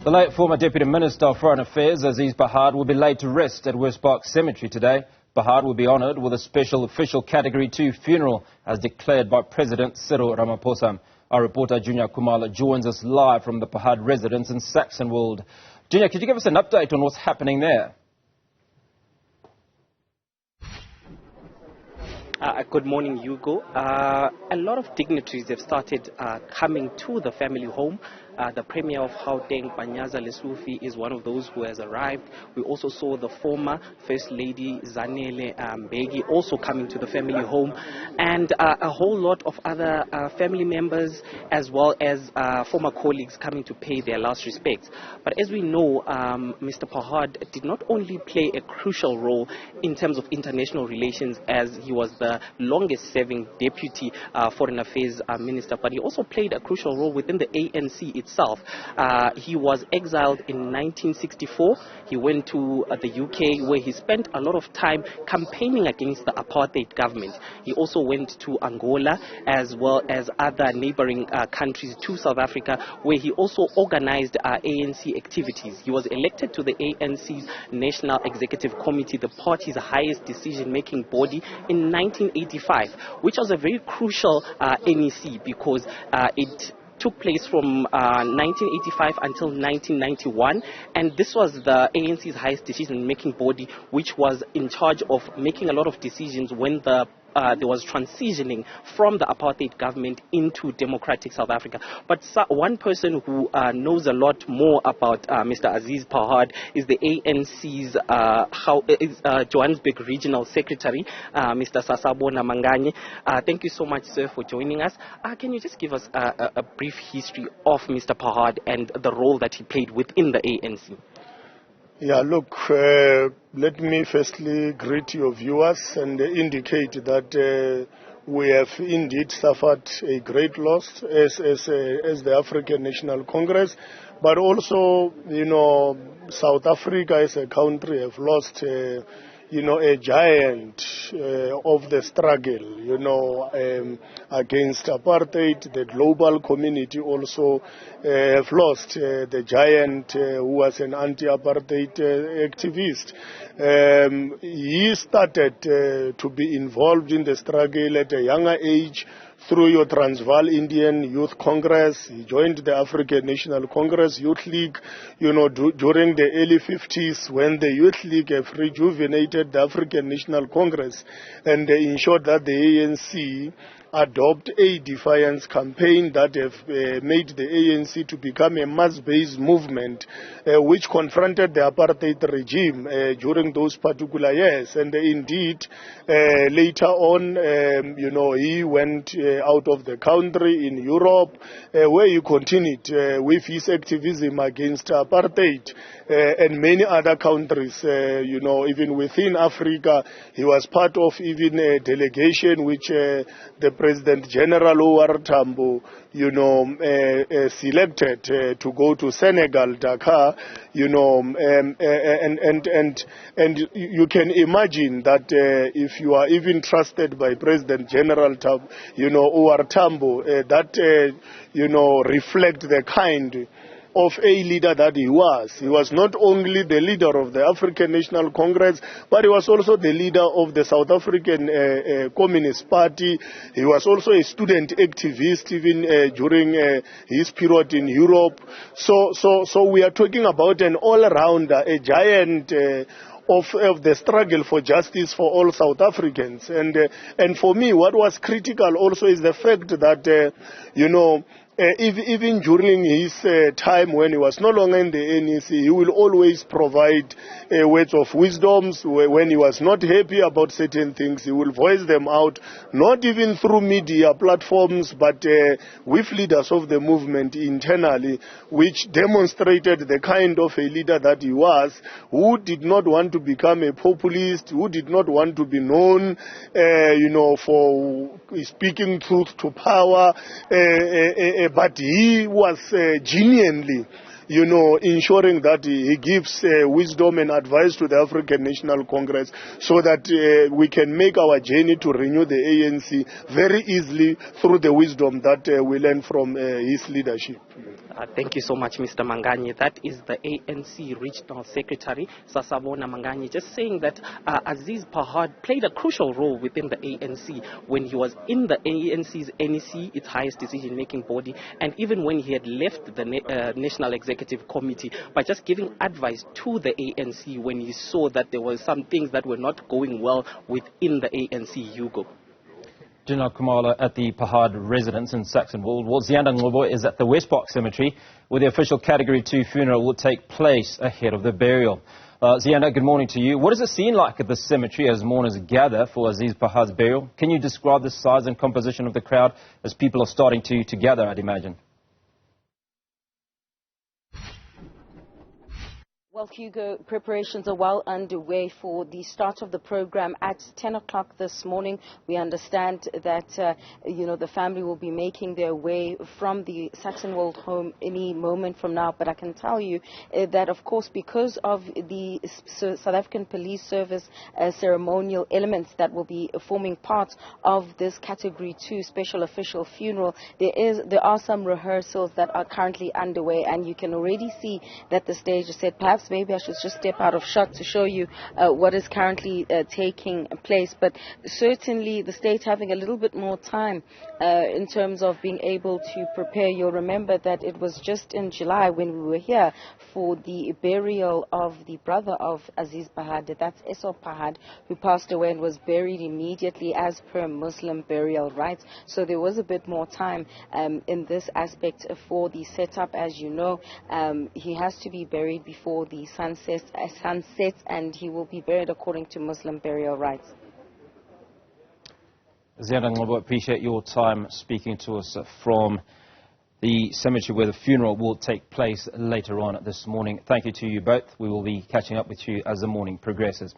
The late former Deputy Minister of Foreign Affairs, Aziz Pahad, will be laid to rest at Westpark Cemetery today. Pahad will be honoured with a special official Category 2 funeral as declared by President Cyril Ramaphosa. Our reporter Juniour Khumalo joins us live from the Pahad residence in Saxonwold. Juniour, could you give us an update on what's happening there? Good morning, Hugo. A lot of dignitaries have started coming to the family home. The Premier of Gauteng, Panyaza Lesufi, is one of those who has arrived. We also saw the former First Lady Zanele Mbeki also coming to the family home, and a whole lot of other family members as well as former colleagues coming to pay their last respects. But as we know, Mr. Pahad did not only play a crucial role in terms of international relations, as he was the longest serving Deputy Foreign Affairs Minister, but he also played a crucial role within the ANC itself. He was exiled in 1964. He went to the UK, where he spent a lot of time campaigning against the apartheid government. He also went to Angola as well as other neighboring countries to South Africa, where he also organized ANC activities. He was elected to the ANC's National Executive Committee, the party's highest decision-making body, in 1985, which was a very crucial NEC because it took place from 1985 until 1991, and this was the ANC's highest decision-making body, which was in charge of making a lot of decisions when there was transitioning from the apartheid government into democratic South Africa. But one person who knows a lot more about Mr. Aziz Pahad is the ANC's Johannesburg Regional Secretary, Mr. Sasabona Manganye. Thank you so much, sir, for joining us. Can you just give us a brief history of Mr. Pahad and the role that he played within the ANC? Yeah, look, let me firstly greet your viewers and indicate that we have indeed suffered a great loss as the African National Congress, but also, you know, South Africa as a country have lost a giant of the struggle, against apartheid. The global community also have lost the giant who was an anti-apartheid activist. He started to be involved in the struggle at a younger age through your Transvaal Indian Youth Congress. He joined the African National Congress Youth League, during the early 50s, when the Youth League have rejuvenated the African National Congress and they ensured that the ANC adopt a defiance campaign that have made the ANC to become a mass-based movement which confronted the apartheid regime during those particular years. And indeed, later on, he went out of the country in Europe, where he continued with his activism against apartheid, and many other countries, even within Africa. He was part of even a delegation which the President General O.R. Tambo, selected to go to Senegal, Dakar, and you can imagine that if you are even trusted by President General O.R. Tambo, that reflect the kind of a leader that he was. He was not only the leader of the African National Congress, but he was also the leader of the South African Communist Party. He was also a student activist even during his period in Europe. So we are talking about an all-rounder, a giant of the struggle for justice for all South Africans. And for me, what was critical also is the fact that, even during his time when he was no longer in the NEC, he will always provide words of wisdom. When he was not happy about certain things, he will voice them out, not even through media platforms, but with leaders of the movement internally, which demonstrated the kind of a leader that he was, who did not want to become a populist, who did not want to be known, for speaking truth to power, but he was genuinely, ensuring that he gives wisdom and advice to the African National Congress so that we can make our journey to renew the ANC very easily through the wisdom that we learn from his leadership. Thank you so much, Mr. Manganyi. That is the ANC Regional Secretary, Sasabona Manganyi, just saying that Aziz Pahad played a crucial role within the ANC when he was in the ANC's NEC, its highest decision-making body, and even when he had left the National Executive Committee, by just giving advice to the ANC when he saw that there were some things that were not going well within the ANC, Hugo. Juniour Khumalo at the Pahad residence in Saxonwold. Well, Ziyanda Ngcobo is at the Westpark Cemetery, where the official Category 2 funeral will take place ahead of the burial. Ziyanda, good morning to you. What does it seem like at the cemetery as mourners gather for Aziz Pahad's burial? Can you describe the size and composition of the crowd as people are starting to gather, I'd imagine? Well, Hugo, preparations are well underway for the start of the program at 10 o'clock this morning. We understand that, the family will be making their way from the Saxonwold home any moment from now. But I can tell you that, of course, because of the South African Police Service ceremonial elements that will be forming part of this Category 2 special official funeral, there are some rehearsals that are currently underway, and you can already see that the stage is set. Perhaps maybe I should just step out of shot to show you what is currently taking place. But certainly the state having a little bit more time in terms of being able to prepare. You'll remember that it was just in July when we were here for the burial of the brother of Aziz Pahad, that's Esau Pahad, who passed away and was buried immediately as per Muslim burial rites. So there was a bit more time in this aspect for the setup. As you know, he has to be buried before the sun sets, and he will be buried according to Muslim burial rites. Ziyanda Ngcobo, appreciate your time speaking to us from the cemetery where the funeral will take place later on this morning. Thank you to you both. We will be catching up with you as the morning progresses.